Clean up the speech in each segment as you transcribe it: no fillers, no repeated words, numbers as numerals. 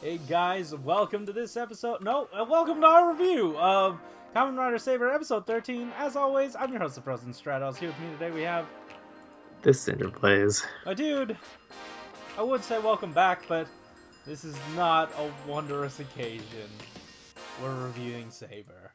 Hey guys, welcome to this episode. No, welcome to our review of Kamen Rider Saber episode 13. As always, I'm your host, the Frozen Stratos. Here with me today we have This Cinder Blaze. my dude. I would say welcome back, but this is not a wondrous occasion. We're reviewing Saber,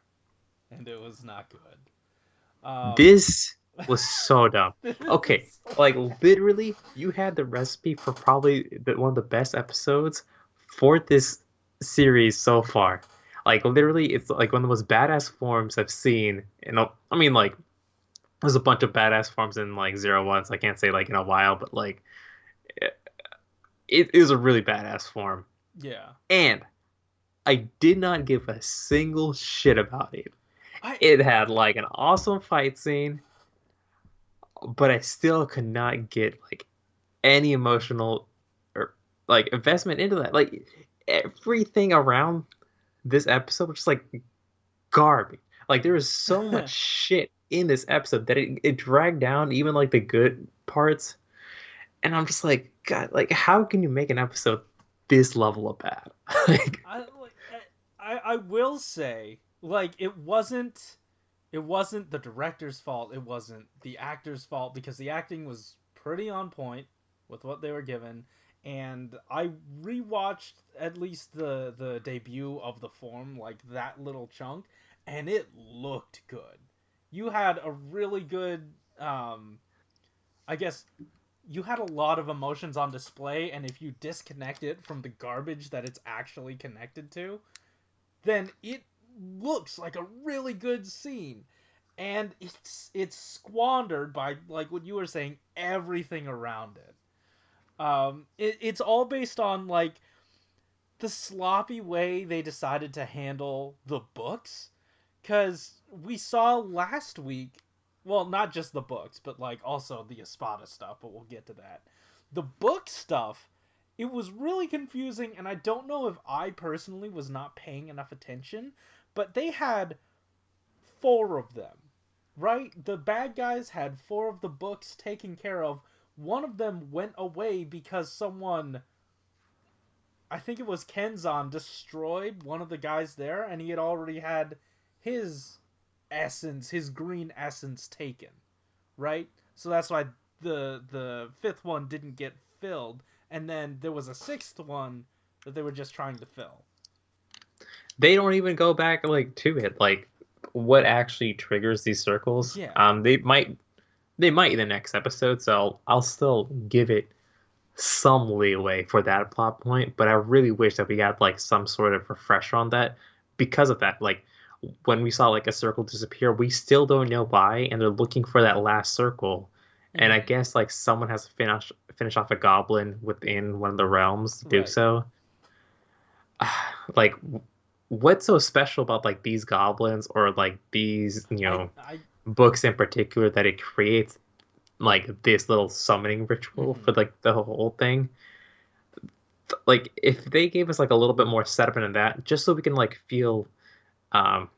and it was not good. This was so dumb. This Okay, is so like bad. literally, you had the recipe for probably one of the best episodes for this series so far. Like literally, it's like one of the most badass forms I've seen. And I mean, like there's a bunch of badass forms in like Zero Ones. I can't say like in a while, but like it, it is a really badass form. Yeah. And I did not give a single shit about it. I It had like an awesome fight scene, but I still could not get like any emotional or like investment into that. Like everything around this episode was just like garbage. Like there was so much shit in this episode that it dragged down even like the good parts. And I'm just like, God, like how can you make an episode this level of bad? like I like I will say like it wasn't the director's fault. It wasn't the actor's fault because the acting was pretty on point with what they were given. And I rewatched at least the debut of the form, like that little chunk, and it looked good. You had a really good, I guess, you had a lot of emotions on display, and if you disconnect it from the garbage that it's actually connected to, then it looks like a really good scene, and it's squandered by, like what you were saying, everything around it. It's all based on like the sloppy way they decided to handle the books, because we saw last week, well, not just the books but like also the Espada stuff, but we'll get to that. The book stuff, it was really confusing, and I don't know if I personally was not paying enough attention, but they had four of them, right? The bad guys had four of the books taken care of. One of them went away because someone, I think it was Kenzan, destroyed one of the guys there, and he had already had his essence, his green essence, taken, right? So that's why the fifth one didn't get filled, and then there was a sixth one that they were just trying to fill. they don't even go back like to it. Like what actually triggers these circles. Yeah. They might in the next episode, so I'll still give it some leeway for that plot point, but I really wish that we had like some sort of refresher on that because of that. Like when we saw like a circle disappear, we still don't know why, and they're looking for that last circle. And I Mm-hmm. guess like someone has to finish off a goblin within one of the realms to do Right. so. Like what's so special about like these goblins or like these, I books in particular that it creates like this little summoning ritual mm-hmm. for like the whole thing. Like if they gave us like a little bit more setup into that, just so we can like feel um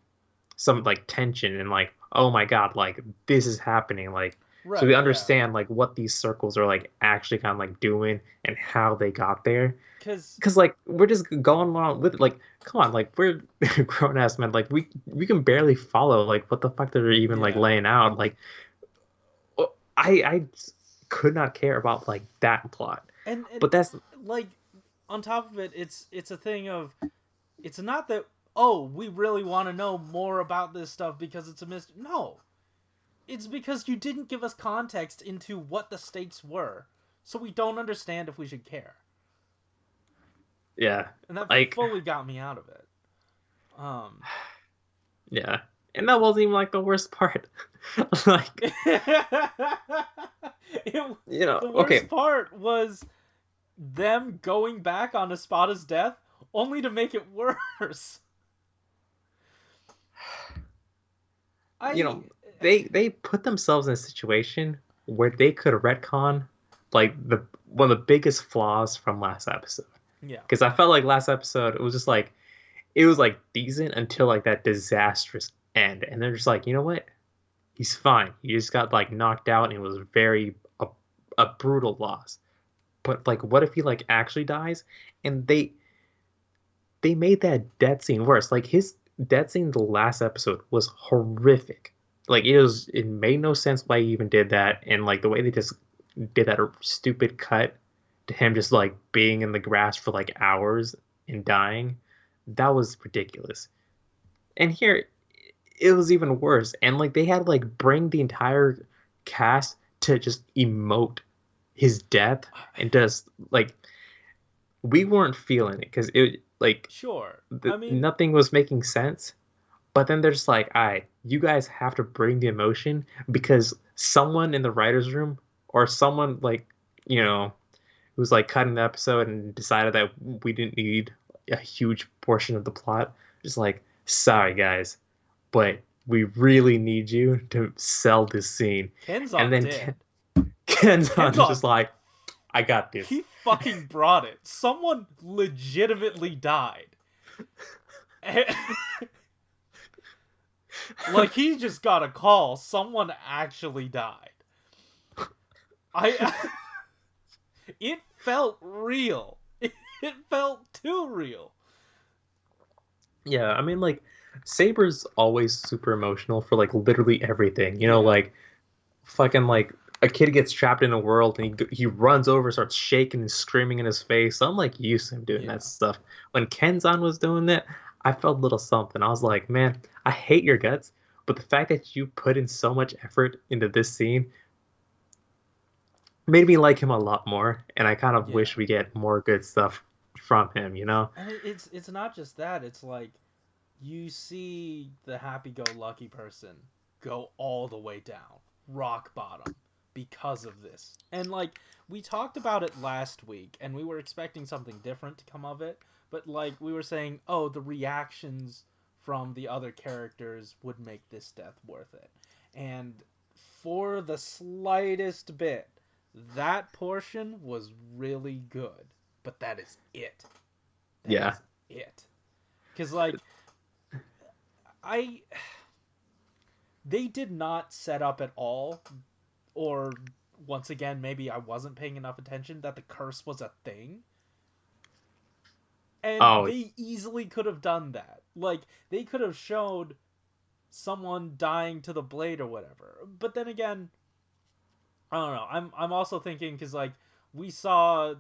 some like tension and like, oh my god, like this is happening, like so we Right, yeah. understand like what these circles are like actually kind of like doing and how they got there. Cause Because like we're just going along with it. Like come on, like we're grown ass men, like we can barely follow like what the fuck they're even like yeah. laying out. Like I could not care about like that plot. And But that's like on top of it, it's a thing of, it's not that, oh, we really want to know more about this stuff because it's a mystery. No, it's because you didn't give us context into what the stakes were, so we don't understand if we should care, yeah, and that like fully got me out of it. Um, yeah, and that wasn't even like the worst part. like it, the worst okay, part was them going back on Espada's death only to make it worse. you I know, they put themselves in a situation where they could retcon like the one of the biggest flaws from last episode. yeah. Because I felt like last episode it was just like it was like decent until like that disastrous end, and they're just like, you know what? He's fine. He just got like knocked out, and it was a brutal loss. But like, what if he like actually dies? And they made that death scene worse. Like his death scene in the last episode was horrific. Like it made no sense why he even did that, and like the way they just did that stupid cut to him just like being in the grass for like hours and dying, that was ridiculous. And here it was even worse. And like they had to like bring the entire cast to just emote his death and just like we weren't feeling it because it like Sure. I mean, nothing was making sense. But then they're just like, all right, you guys have to bring the emotion because someone in the writer's room or someone like, you know, who's like cutting the episode and decided that we didn't need a huge portion of the plot, just like, sorry guys, but we really need you to sell this scene. And Kenzan then did. Kenzan is just Kenzan, like, I got this. he fucking brought it. Someone legitimately died. Like he just got a call. Someone actually died. I. It felt real. It felt too real. Yeah, I mean, like, Saber's always super emotional for like literally everything. Yeah. Like fucking like a kid gets trapped in a world and he runs over, starts shaking and screaming in his face. So I'm like used to him doing that Yeah. stuff. When Kenzan was doing that, I felt a little something. I was like, man, I hate your guts, but the fact that you put in so much effort into this scene made me like him a lot more. And I kind of Yeah. wish we get more good stuff from him, you know? And it's not just that. It's like you see the happy-go-lucky person go all the way down, rock bottom, because of this. And like we talked about it last week, and we were expecting something different to come of it. But like we were saying, oh, the reactions from the other characters would make this death worth it. And for the slightest bit, that portion was really good. But that is it. That Yeah. is it. Because like I they did not set up at all, or once again maybe I wasn't paying enough attention that the curse was a thing, and Oh, they easily could have done that. Like they could have showed someone dying to the blade or whatever. But then again, I don't know. I'm also thinking because like we saw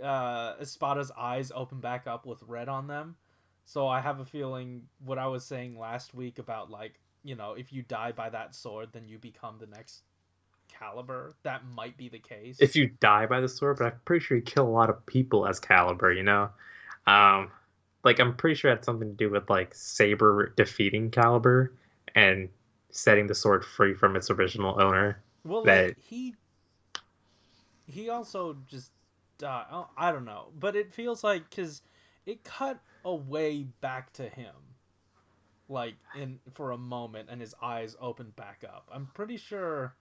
Espada's eyes open back up with red on them. So I have a feeling what I was saying last week about like, if you die by that sword, then you become the next Caliber. That might be the case. if you die by the sword, but I'm pretty sure you kill a lot of people as Caliber, you know? Um, like I'm pretty sure it had something to do with like Saber defeating Caliber and setting the sword free from its original owner. Well, like That he also just died. Oh, I don't know, but it feels like because it cut away back to him, like in for a moment, and his eyes opened back up. I'm pretty sure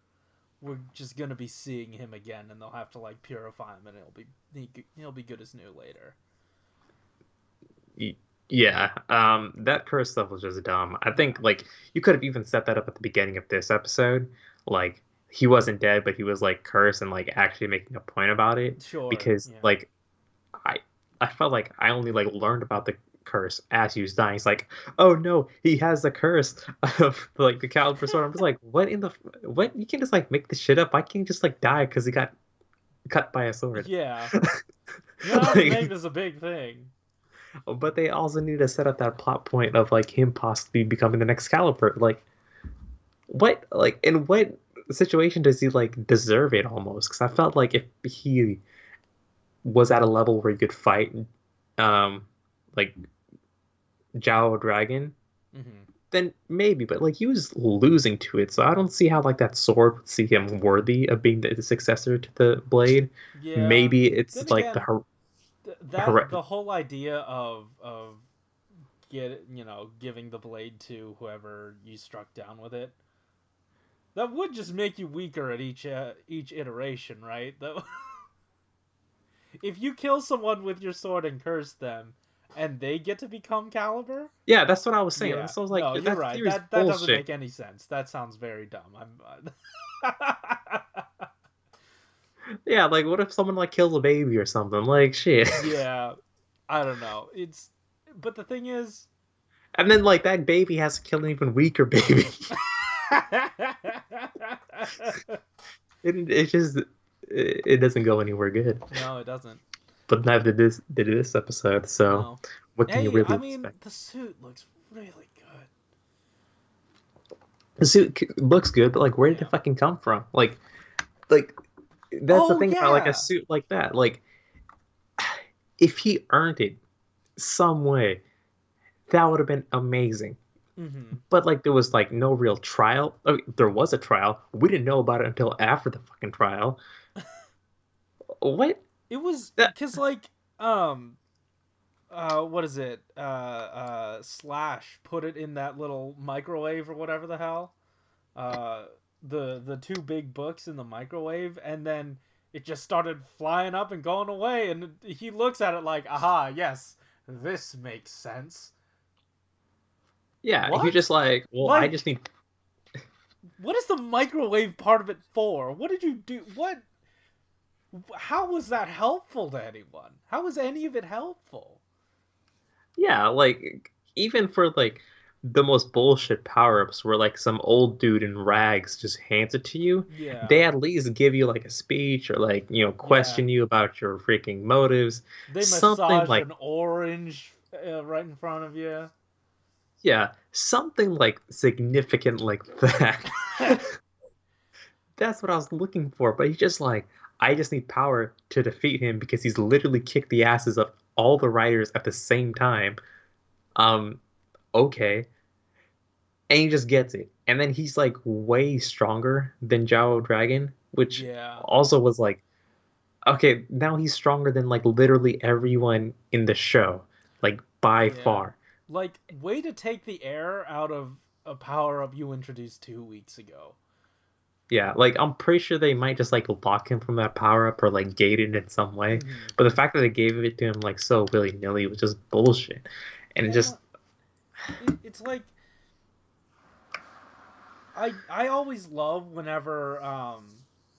we're just gonna be seeing him again, and they'll have to like purify him, and he'll be good as new later. yeah, that curse stuff was just dumb. I Yeah, think like you could have even set that up at the beginning of this episode, like he wasn't dead, but he was like cursed and like actually making a point about it sure. because Yeah, like I I felt like I only like learned about the curse as he was dying. It's like, oh no, he has the curse of like the Caliber sword. I'm just like, what in the what? You can just like make this shit up. I can't just like die because he got cut by a sword. yeah. You don't have to make Like, this a big thing. but they also need to set up that plot point of like him possibly becoming the next Caliber. Like, what? Like, in what situation does he like deserve it almost? Because I felt like if he was at a level where he could fight, um, like Jao Dragon, Hmm. then maybe, but like he was losing to it, so I don't see how like that sword would see him worthy of being the successor to the blade. Yeah. Maybe it's Then like again, the whole idea of giving the blade to whoever you struck down with it, that would just make you weaker at each iteration, right? That if you kill someone with your sword and curse them, and they get to become Caliber, yeah, that's what I was saying. yeah, So I was like, no, you're that right. theory's That doesn't bullshit. make any sense. That sounds very dumb. Yeah, like what if someone like kills a baby or something? Like shit. Yeah, I don't know. but the thing is, And then like that baby has to kill an even weaker baby. It just it doesn't go anywhere good. no, it doesn't. But neither did this episode. So No. what can you Hey, really I mean, expect? the suit looks really good. The suit looks good, but like, where did Yeah. it fucking come from? Like that's the Oh thing about like a yeah. suit like that. Like, if he earned it some way, that would have been amazing. Mm-hmm. But like, there was like no real trial. I mean, there was a trial. We didn't know about it until after the fucking trial. What? It was That because like what is it? Slash put it in that little microwave or whatever the hell. Uh, the two big books in the microwave, and then it just started flying up and going away. And he looks at it like, "Aha, yes, this makes sense." yeah, he What? just like, well, I Like, just need. what is the microwave part of it for? What did you do? What? How was that helpful to anyone? How was any of it helpful? Yeah, like even for like the most bullshit power-ups where like some old dude in rags just hands it to you, Yeah, they at least give you like a speech or like, yeah. question you about your freaking motives. They Something massage like, an orange right in front of you. yeah, something like significant like that. That's what I was looking for, but he's just like, I just need power to defeat him because he's literally kicked the asses of all the riders at the same time. Um, okay. And he just gets it. And then he's like way stronger than Zhao Dragon, which Yeah, also was like, okay, now he's stronger than like literally everyone in the show, like by yeah. far. Like, way to take the air out of a power up you introduced 2 weeks ago. Yeah, like I'm pretty sure they might just like lock him from that power up or like gate it in some way. Mm-hmm. But the fact that they gave it to him like so willy nilly was just bullshit. And it just, Well, it's like I always love whenever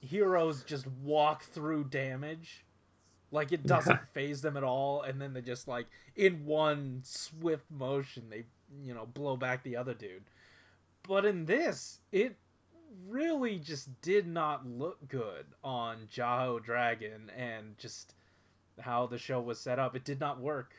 heroes just walk through damage. Like it yeah, doesn't phase them at all, and then they just like in one swift motion they blow back the other dude. But in this, it really just did not look good on Jaho Dragon, and just how the show was set up. It did not work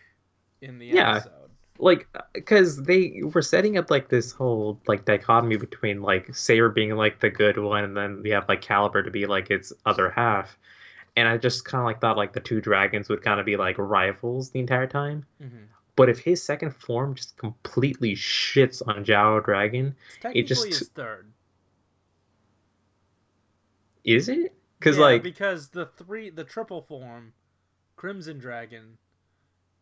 in the yeah, episode. like because they were setting up like this whole like dichotomy between like Saber being like the good one and then we have like Caliber to be like its other half. And I just kind of like thought like the two dragons would kind of be like rivals the entire time. Mm-hmm. But if his second form just completely shits on Zhao Dragon, It's it technically just his third. is it? Because Yeah, like, because the triple form, Crimson Dragon,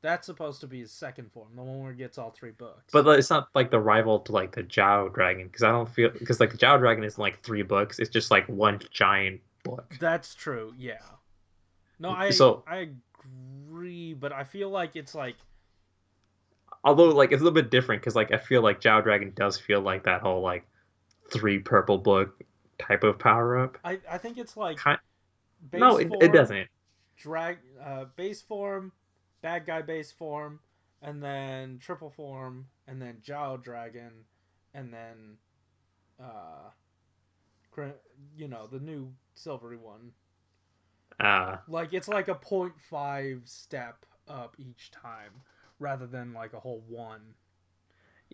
that's supposed to be his second form, the one where he gets all three books. but like, it's not like the rival to like the Zhao Dragon because I don't feel because like the Zhao Dragon isn't like three books. It's just like one giant book. That's true. Yeah. No, I So I agree, but I feel like it's like although like it's a little bit different because like I feel like Zhao Dragon does feel like that whole like three purple book type of power up. I think it's like Kind no, base it form, doesn't. base form, bad guy base form, and then triple form, and then Jiao Dragon, and then uh the new silvery one. Uh Like it's like a point 0.5 step up each time rather than like a whole one.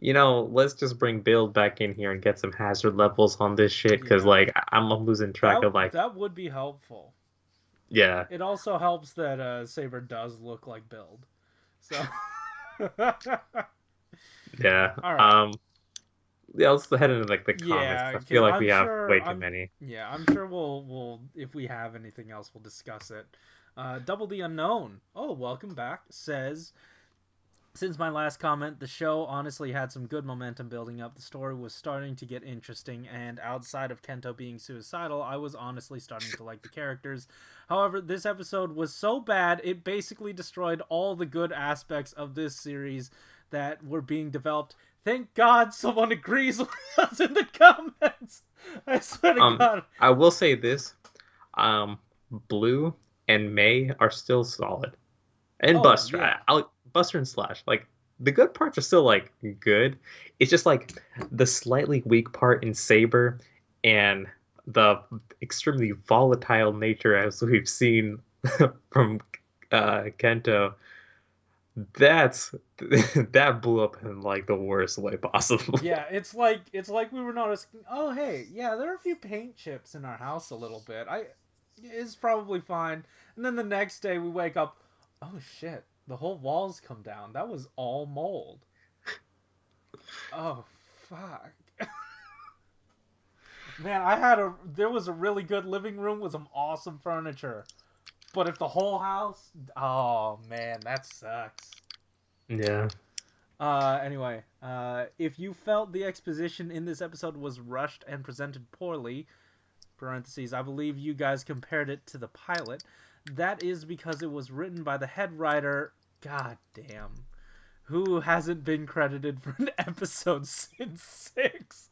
let's just bring Build back in here and get some hazard levels on this shit because Yeah. like I'm losing track That of like that would be helpful. yeah It also helps that Saber does look like Build. So all yeah right. yeah, let's head into like the comments Yeah, because I feel because like we have way too many. I'm sure we'll if we have anything else we'll discuss it. Double the Unknown. Oh, welcome back. Says, since my last comment, the show honestly had some good momentum building up. The story was starting to get interesting, and outside of Kento being suicidal, I was honestly starting to like the characters. However, this episode was so bad, it basically destroyed all the good aspects of this series that were being developed. Thank God someone agrees with us in the comments. I swear to Um, God. I will say this: Blue and May are still solid, and Oh, Buster. yeah. I'll Buster and Slash. Like the good parts are still like good. It's just like the slightly weak part in Saber and the extremely volatile nature as we've seen from Kento. That's that blew up in like the worst way possible. Yeah, it's like we were noticing. Oh, hey, yeah, there are a few paint chips in our house a little bit. I It's probably fine. And then the next day we wake up. Oh shit, the whole walls come down. That was all mold. Oh fuck. Man, there was a really good living room with some awesome furniture. But if the whole house, oh man, that sucks. Yeah. Anyway, if you felt the exposition in this episode was rushed and presented poorly, parentheses, I believe you guys compared it to the pilot, that is because it was written by the head writer, god damn, who hasn't been credited for an episode since 6.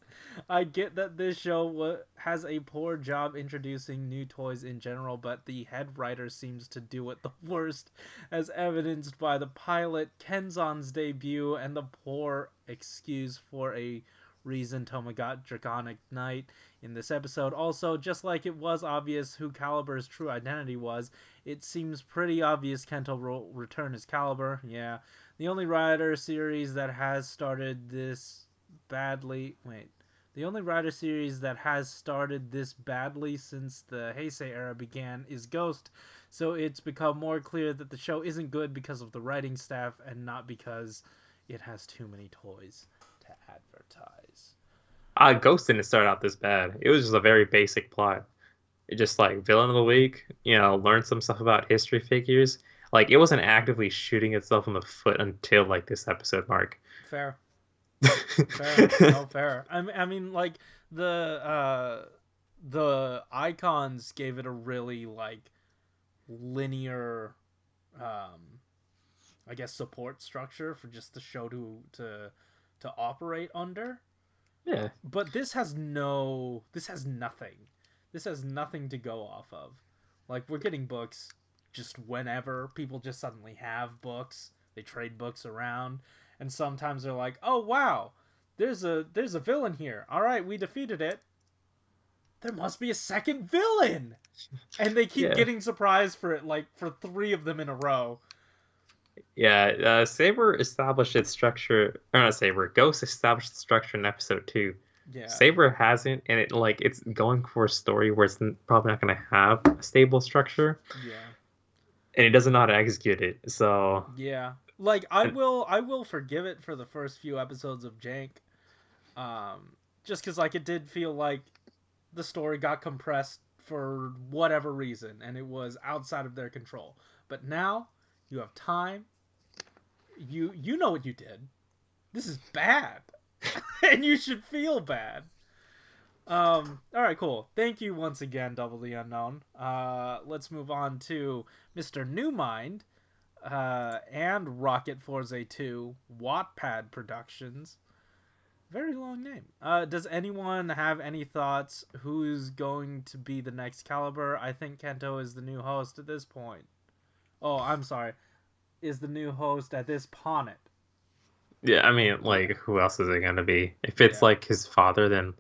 I get that this show has a poor job introducing new toys in general, but the head writer seems to do it the worst, as evidenced by the pilot, Kenzon's debut, and the poor excuse for a reason Toma got Draconic Knight in this episode. Also, just like it was obvious who Calibur's true identity was, it seems pretty obvious Kento will return his Caliber. Yeah, the only Rider series that has started this badly. Wait. The only Rider series that has started this badly since the Heisei era began is Ghost, so it's become more clear that the show isn't good because of the writing staff and not because it has too many toys to advertise. Ghost didn't start out this bad. It was just a very basic plot. It just like villain of the week, learn some stuff about history figures. Like it wasn't actively shooting itself in the foot until like this episode mark. Fair. Fair. No, fair. I mean, like the icons gave it a really like linear, um, I guess support structure for just the show to operate under. Yeah. But this has no. This has nothing. This has nothing to go off of. Like we're getting books just whenever people just suddenly have books. They trade books around, and sometimes they're like, "Oh wow, there's a villain here. All right, we defeated it. There must be a second villain." And they keep Yeah. getting surprised for it, like for 3 of them in a row. Yeah. Saber established its structure, or not Saber, Ghost established the structure in episode 2. Yeah, Saber hasn't, and it's going for a story where it's probably not going to have a stable structure, yeah, and it doesn't know how to execute it. So, yeah. Like I will forgive it for the first few episodes of Jank, just because like it did feel like the story got compressed for whatever reason and it was outside of their control. But now you have time. You know what you did. This is bad, and you should feel bad. All right, cool. Thank you once again, Double the Unknown. Let's move on to Mr. Newmind and Rocket Forze 2 Wattpad Productions. Very long name. Does anyone have any thoughts? Who's going to be the next Caliber? I think Kento is the new host at this point. Oh, I'm sorry. Is the new host at this ponit. yeah, I mean, like, who else is it going to be? If it's Yeah. like his father, then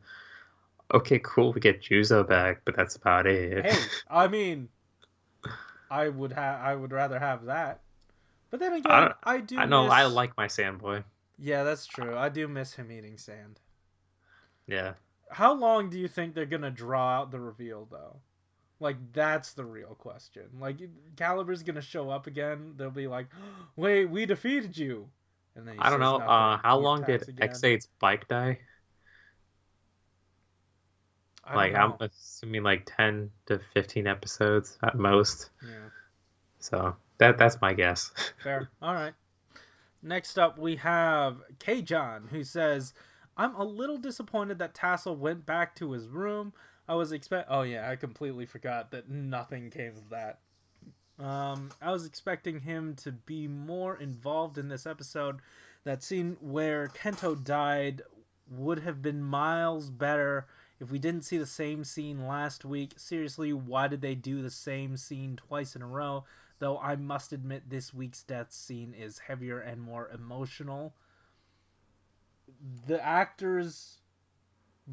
okay, cool, we get Juzo back, but that's about it. Hey, I mean, I would rather have that. But then I again, don't, I do I know I miss. like my Sandboy. Yeah, that's true. I do miss him eating sand. Yeah. How long do you think they're gonna draw out the reveal, though? Like, that's the real question. Like, Caliber's gonna show up again. They'll be like, "Wait, we defeated you," and then he I don't says know. nothing. How He long attacks did again. X8's bike die? I don't Like, I'm know. assuming like 10 to 15 episodes at most. Yeah, So that's my guess. fair. All right. Next up, we have K-John, who says, "I'm a little disappointed that Tassel went back to his room. I was expect. Oh yeah, I completely forgot that nothing came of that. I was expecting him to be more involved in this episode. That scene where Kento died would have been miles better If we didn't see the same scene last week, seriously, why did they do the same scene twice in a row? Though I must admit this week's death scene is heavier and more emotional. The actors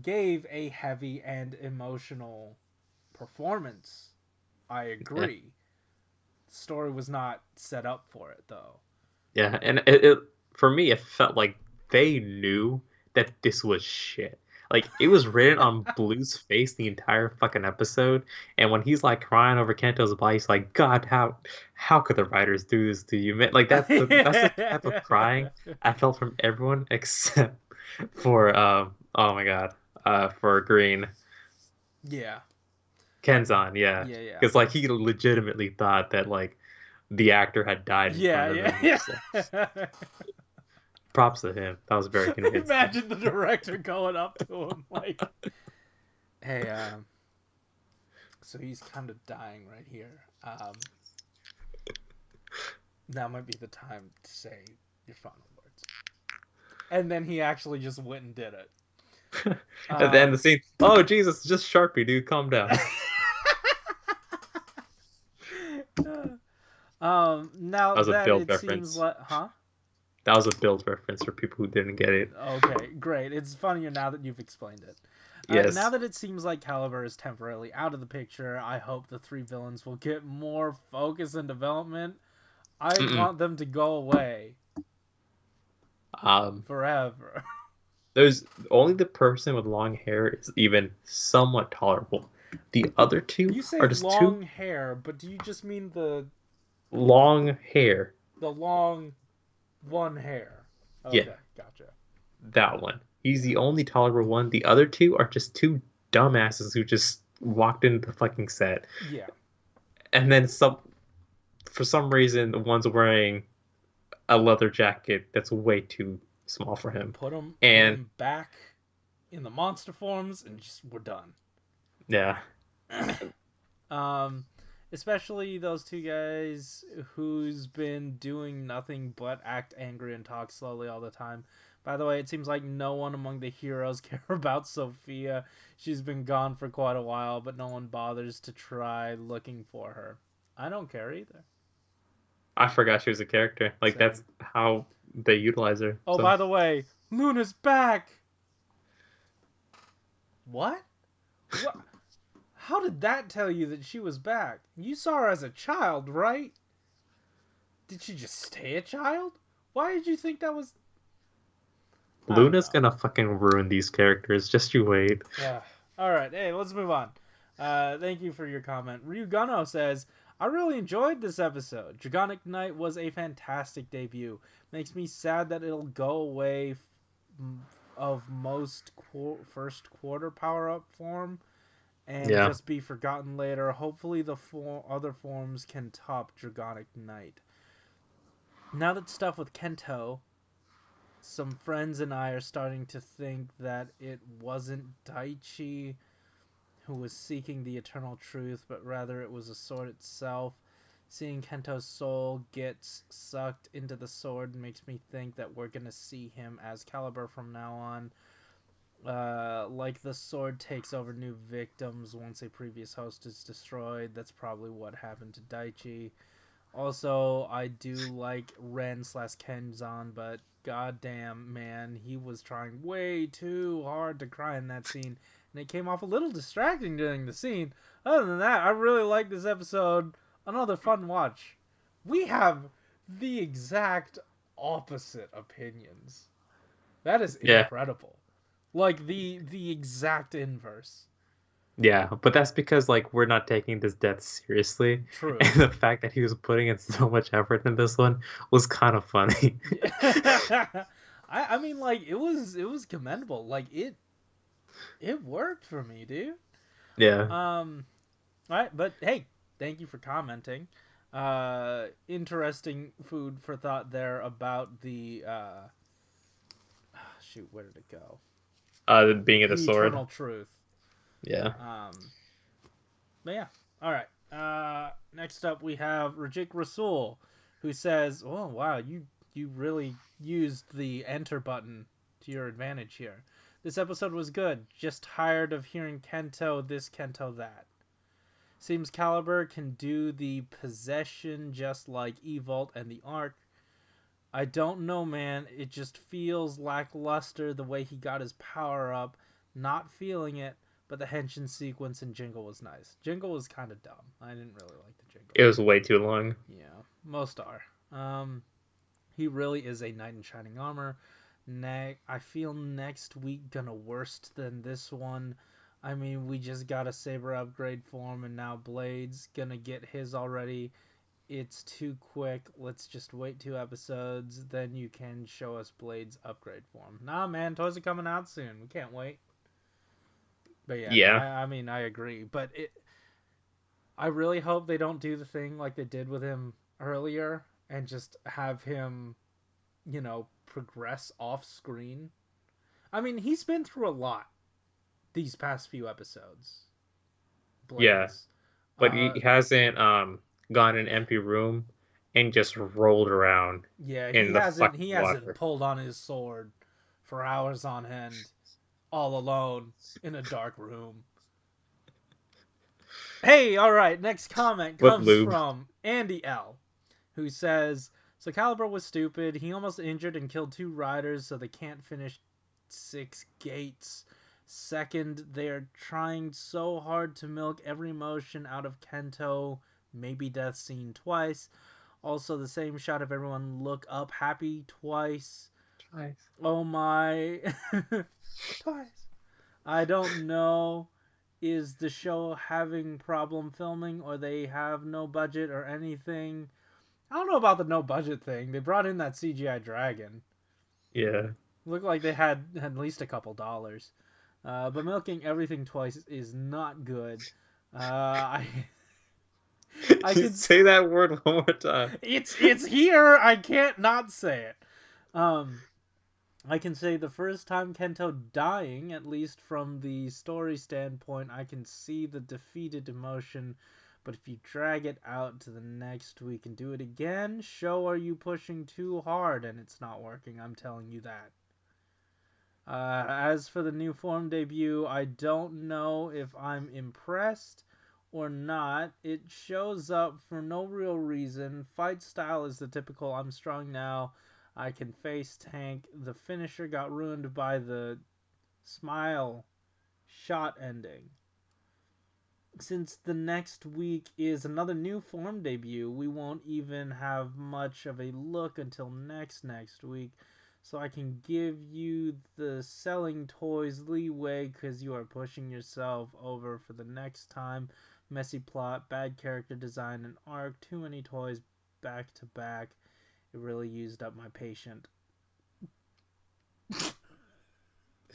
gave a heavy and emotional performance. I Yeah, agree. The story was not set up for it, though. yeah, and it for me it felt like they knew that this was shit. Like it was written on Blue's face the entire fucking episode, and when he's like crying over Kento's body, he's like, "God, how could the writers do this to you, man?" Like that's the type of crying I felt from everyone except for oh my god, for Green. Yeah, Kenzan, yeah, yeah, yeah, because like he legitimately thought that like the actor had died in yeah, front of him. yeah, So, yeah. props to him. That was very convincing. Imagine the director going up to him like, "Hey, so he's kind of dying right here. Now might be the time to say your final words." And then he actually just went and did it. At the end of Um, the scene, oh Jesus, just Sharpie, dude, calm down. now That was a that build it seems reference. like, huh? That was a build reference for people who didn't get it. Okay, great. It's funnier now that you've explained it. Now Yes. that it seems like Caliber is temporarily out of the picture, I hope the three villains will get more focus and development. I Mm-mm. want them to go away Um, forever. there's only the person with long hair is even somewhat tolerable. The other two You say are just too long hair, but do you just mean long hair. the long one hair? Yeah, Okay, gotcha. that one. He's Yeah, the only tolerable one. The other two are just two dumbasses who just walked into the fucking set. yeah. And then some for some reason the one's wearing a leather jacket that's way too small for him. Put And them back in the monster forms, and just we're done. yeah, um, especially those two guys who's been doing nothing but act angry and talk slowly all the time. By the way, it seems like no one among the heroes care about Sophia. She's been gone for quite a while, but no one bothers to try looking for her. I don't care either. I forgot she was a character. Like Same. that's how they utilize her. Oh, So by the way, Luna's back. What? What? How did that tell you that she was back? You saw her as a child, right? Did she just stay a child? Why did you think that was? I don't Luna's know. gonna fucking ruin these characters. Just you wait. All right, hey, let's move on. Thank you for your comment. Ryugano says, I really enjoyed this episode. Dragonic Knight was a fantastic debut. Makes me sad that it'll go away of most first quarter power up form and Yeah. just be forgotten later. Hopefully, the other forms can top Dragonic Knight. Now that stuff with Kento, some friends and I are starting to think that it wasn't Daichi who was seeking the eternal truth, but rather it was the sword itself. Seeing Kento's soul get sucked into the sword makes me think that we're gonna see him as Caliber from now on. Like the sword takes over new victims once a previous host is destroyed. That's probably what happened to Daichi. Also, I do like Ren slash Kenzan, but goddamn, man, he was trying way too hard to cry in that scene, and it came off a little distracting during the scene. Other than that, I really like this episode. Another fun watch. We have the exact opposite opinions. That is Yeah. incredible. Like the exact inverse. Yeah, but that's because like we're not taking this death seriously, and True. the fact that he was putting in so much effort in this one was kind of funny. I mean like it was commendable. Like it worked for me, dude. Yeah, Um all right, but hey, thank you for commenting. Interesting food for thought there about the shoot, where did it go? being at the The sword. eternal truth. Yeah. Um but yeah. All right. Next up we have Rajik Rasul who says, "Oh, wow, you really used the enter button to your advantage here. This episode was good. Just tired of hearing Kento this, Kento that. Seems Caliber can do the possession just like Evolt and the Arc. I don't know, man. It just feels lackluster the way he got his power up. Not feeling it, but the henshin sequence in Jingle was nice. Jingle was kind of dumb. I didn't really like the Jingle. It was way too long. Yeah, most are. He really is a knight in shining armor. I feel next week gonna worse than this one. I mean, we just got a Saber upgrade for him, and now Blade's gonna get his already. It's too quick. Let's just wait 2 episodes, then you can show us Blade's upgrade for him. Nah, man, toys are coming out soon. We can't wait. But yeah, no, Yeah. I mean, I agree. But I really hope they don't do the thing like they did with him earlier and just have him, progress off screen. I mean, he's been through a lot these past few episodes. Yeah. Blades. But he hasn't gone in an empty room and just rolled around Yeah, in the he fucking hasn't water. pulled on his sword for hours on end, all alone in a dark room. Hey, all right. Next comment With comes lube. from Andy L, who says, "So Caliber was stupid. He almost injured and killed 2 riders, so they can't finish 6 gates. Second, they're trying so hard to milk every emotion out of Kento. Maybe death scene twice. Also, the same shot of everyone look up happy twice. Nice. Oh my, twice. I don't know. Is the show having problem filming, or they have no budget or anything? I don't know about the no budget thing. They brought in that CGI dragon. Yeah. Looked like they had at least a couple dollars. But milking everything twice is not good. I I can Say that word one more time. it's here. I can't not say it. Um, I can say the first time Kento dying, at least from the story standpoint, I can see the defeated emotion. But if you drag it out to the next week and do it again, show are you pushing too hard and it's not working. I'm telling you that. As for the new form debut, I don't know if I'm impressed or not. It shows up for no real reason. Fight style is the typical I'm strong now, I can face tank. The finisher got ruined by the smile shot ending. Since the next week is another new form debut, we won't even have much of a look until next week. So I can give you the selling toys leeway because you are pushing yourself over for the next time. Messy plot, bad character design, and arc, too many toys back to back. It really used up my patience.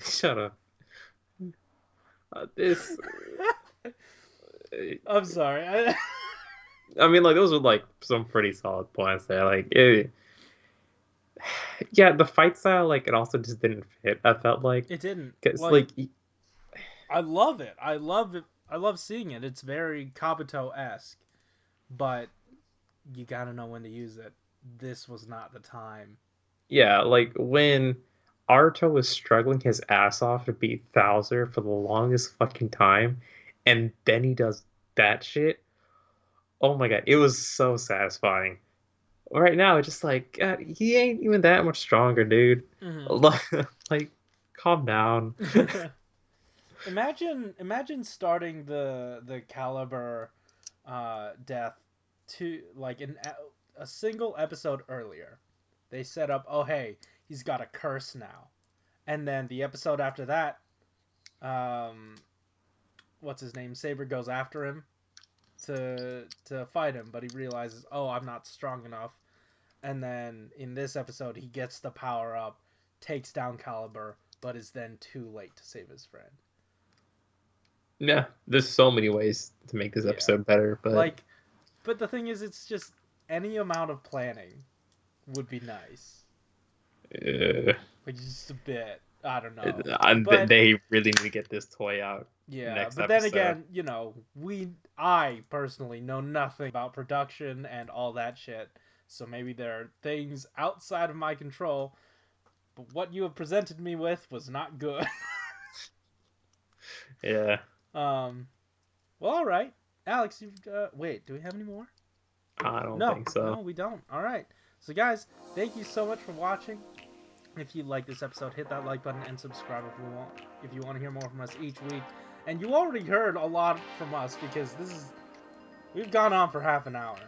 Shut up. This. I'm sorry. I mean, like those were like some pretty solid points there. Yeah, the fight style, like it also just didn't fit. I felt like It didn't. because Like, I love it. I love it. I love seeing it. It's very Kabuto esque, but you gotta know when to use it. This was not the time. yeah, like when Arto was struggling his ass off to beat Thouser for the longest fucking time, and then he does that shit. Oh my god, it was so satisfying. Right now, it's just like God, he ain't even that much stronger, dude. Mm-hmm. Like, calm down. Imagine starting the caliber death to like a single episode earlier. They set up, oh hey, he's got a curse now, and then the episode after that, um, what's his name? Saber goes after him to fight him, but he realizes, oh, I'm not strong enough. And then in this episode, he gets the power up, takes down Caliber, but is then too late to save his friend. Yeah, there's so many ways to make this Yeah, episode better, but like, but the thing is, it's just any amount of planning would be nice. uh, Like just a bit. I don't know, but they really need to get this toy out yeah. next But then episode. again, I personally know nothing about production and all that shit. So maybe there are things outside of my control. But what you have presented me with was not good. Yeah. Well, all right, Alex. You've wait. Do we have any more? I don't No, think so. no, we don't. All right. So, guys, thank you so much for watching. If you like this episode, hit that like button and subscribe if you want to hear more from us each week. And you already heard a lot from us because we've gone on for half an hour.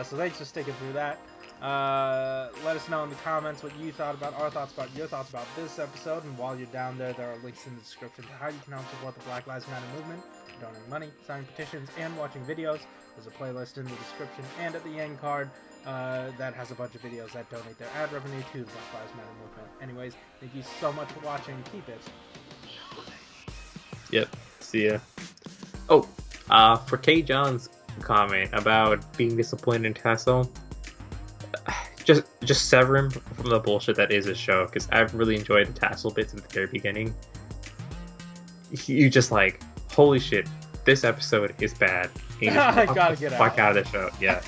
So thanks for sticking through that. Let us know in the comments what you thought about our thoughts about your thoughts about this episode. And while you're down there, there are links in the description to how you can help support the Black Lives Matter movement, donating money, signing petitions, and watching videos. There's a playlist in the description and at the end card that has a bunch of videos that donate their ad revenue to the Black Lives Matter movement. Anyways, thank you so much for watching. Keep it. Yep. See ya. Oh, for K. John's comment about being disappointed in Tassel, just sever him from the bullshit that is his show, because I've really enjoyed the Tassel bits at the very beginning. You just like, holy shit, this episode is bad. I gotta get out. Fuck out of the show. Yeah.